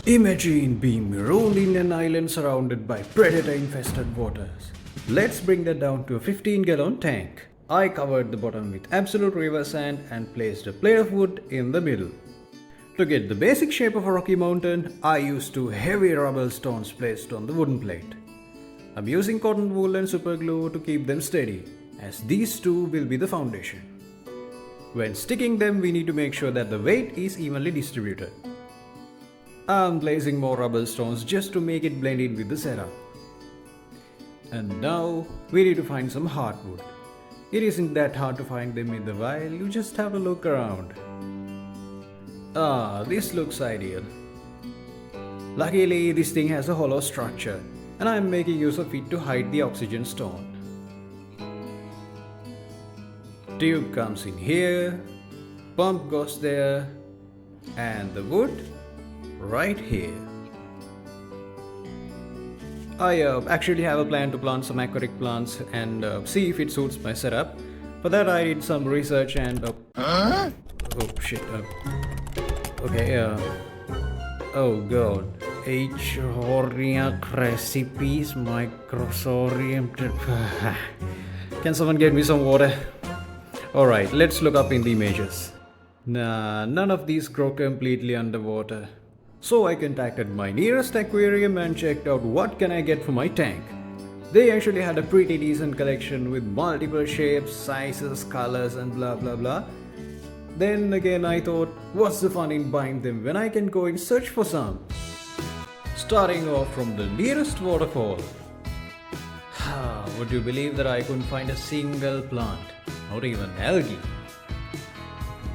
Imagine being marooned in an island surrounded by predator-infested waters. Let's bring that down to a 15-gallon tank. I covered the bottom with absolute river sand and placed a plate of wood in the middle. To get the basic shape of a rocky mountain, I used two heavy rubble stones placed on the wooden plate. I'm using cotton wool and super glue to keep them steady, as these two will be the foundation. When sticking them, we need to make sure that the weight is evenly distributed. I'm placing more rubble stones just to make it blend in with the setup. And now we need to find some hardwood. It isn't that hard to find them in the wild, you just have to look around. This looks ideal. Luckily, this thing has a hollow structure, and I'm making use of it to hide the oxygen stone. Tube comes in here, pump goes there, and the wood right here. I actually have a plan to plant some aquatic plants and see if it suits my setup. For that I did some research and oh shit. Oh god. Horia crassipes microsorium. Can someone get me some water? Alright, let's look up in the images. Nah, none of these grow completely underwater. So I contacted my nearest aquarium and checked out what can I get for my tank. They actually had a pretty decent collection with multiple shapes, sizes, colors and blah blah blah. Then again I thought, what's the fun in buying them when I can go and search for some? Starting off from the nearest waterfall. Would you believe that I couldn't find a single plant, not even algae?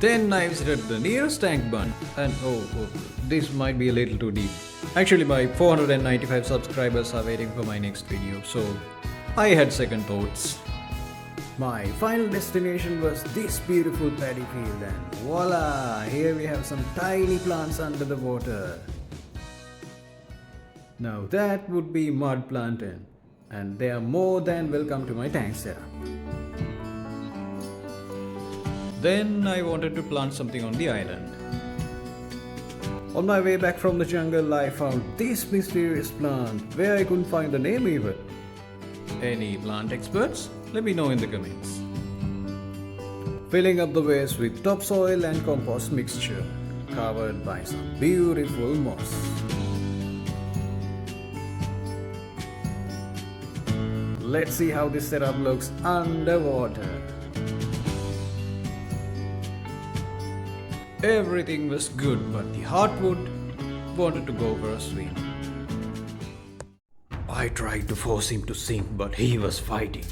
Then I visited the nearest tank bund and this might be a little too deep. Actually, my 495 subscribers are waiting for my next video, so I had second thoughts. My final destination was this beautiful paddy field and voila, here we have some tiny plants under the water. Now that would be mud plantain, and they are more than welcome to my tank setup. Then I wanted to plant something on the island. On my way back from the jungle, I found this mysterious plant where I couldn't find the name even. Any plant experts? Let me know in the comments. Filling up the vase with topsoil and compost mixture, covered by some beautiful moss. Let's see how this setup looks underwater. Everything was good, but the hardwood wanted to go for a swim. I tried to force him to sink, but he was fighting.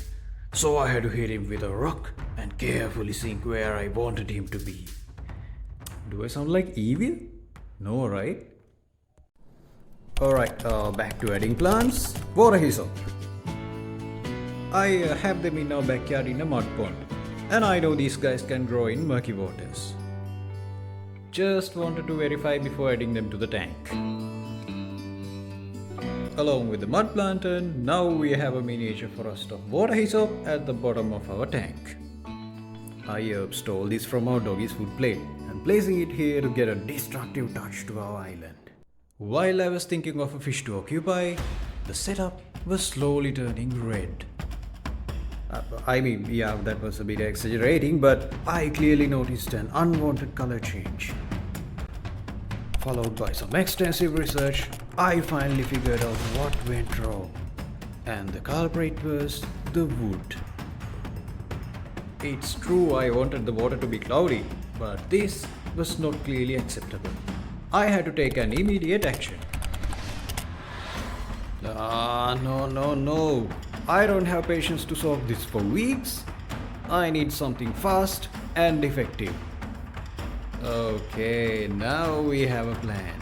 So I had to hit him with a rock and carefully sink where I wanted him to be. Do I sound like evil? No, right? Alright, back to adding plants. Water hyssop. I have them in our backyard in a mud pond. And I know these guys can grow in murky waters. Just wanted to verify before adding them to the tank. Along with the mud plantain, now we have a miniature forest of water hyssop at the bottom of our tank. I stole this from our doggy's food plate and placing it here to get a destructive touch to our island. While I was thinking of a fish to occupy, the setup was slowly turning red. That was a bit exaggerating, but I clearly noticed an unwanted color change. Followed by some extensive research, I finally figured out what went wrong. And the culprit was the wood. It's true I wanted the water to be cloudy, but this was not clearly acceptable. I had to take an immediate action. No. I don't have patience to solve this for weeks. I need something fast and effective. Okay, now we have a plan.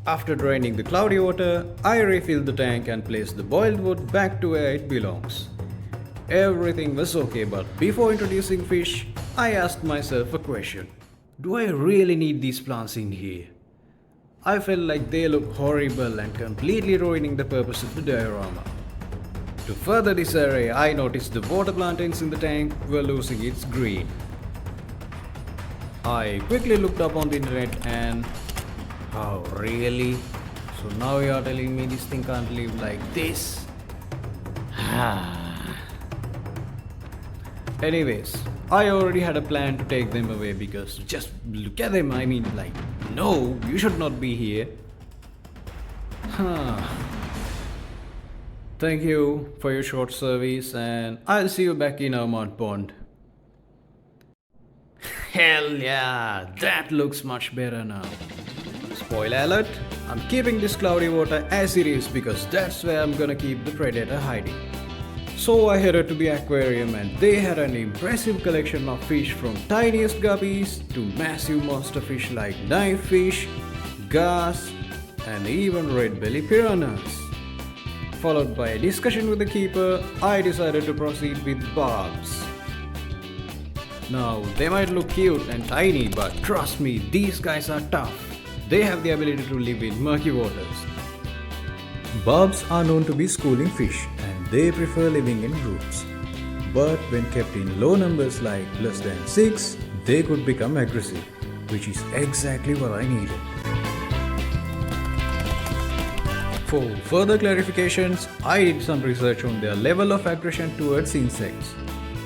After draining the cloudy water, I refilled the tank and placed the boiled wood back to where it belongs. Everything was okay, but before introducing fish, I asked myself a question. Do I really need these plants in here? I felt like they look horrible and completely ruining the purpose of the diorama. To further disarray, I noticed the water plantains in the tank were losing its green. I quickly looked up on the internet and... Oh, really? So now you are telling me this thing can't live like this? Anyways, I already had a plan to take them away because just look at them. I mean, like, no, you should not be here. Thank you for your short service, and I'll see you back in our mud pond. Hell yeah, that looks much better now. Spoiler alert, I'm keeping this cloudy water as it is because that's where I'm gonna keep the predator hiding. So I headed to the aquarium and they had an impressive collection of fish from tiniest guppies to massive monster fish like knife fish, gas, and even red belly piranhas. Followed by a discussion with the keeper, I decided to proceed with barbs. Now, they might look cute and tiny, but trust me, these guys are tough. They have the ability to live in murky waters. Barbs are known to be schooling fish and they prefer living in groups. But when kept in low numbers like less than 6, they could become aggressive, which is exactly what I needed. For further clarifications, I did some research on their level of aggression towards insects.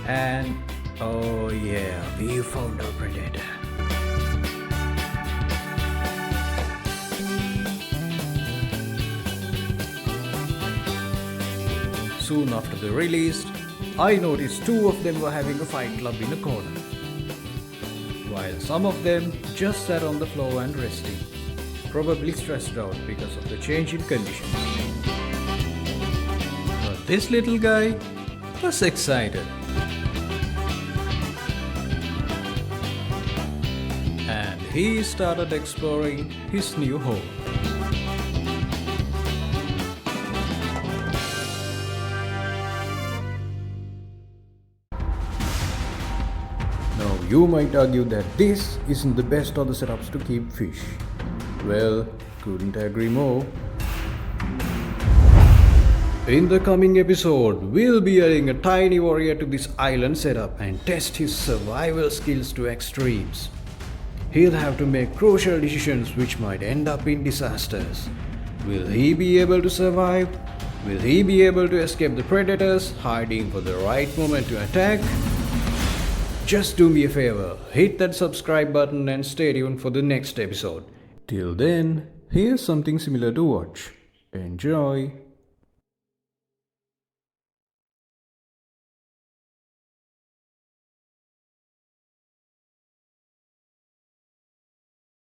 And oh yeah, we found our predator. Soon after they released, I noticed 2 of them were having a fight club in a corner, while some of them just sat on the floor and resting, probably stressed out because of the change in conditions. But this little guy was excited. And he started exploring his new home. Now you might argue that this isn't the best of the setups to keep fish. Well, couldn't agree more. In the coming episode, we'll be adding a tiny warrior to this island setup and test his survival skills to extremes. He'll have to make crucial decisions which might end up in disasters. Will he be able to survive? Will he be able to escape the predators, hiding for the right moment to attack? Just do me a favor, hit that subscribe button and stay tuned for the next episode. Till then, here's something similar to watch. Enjoy!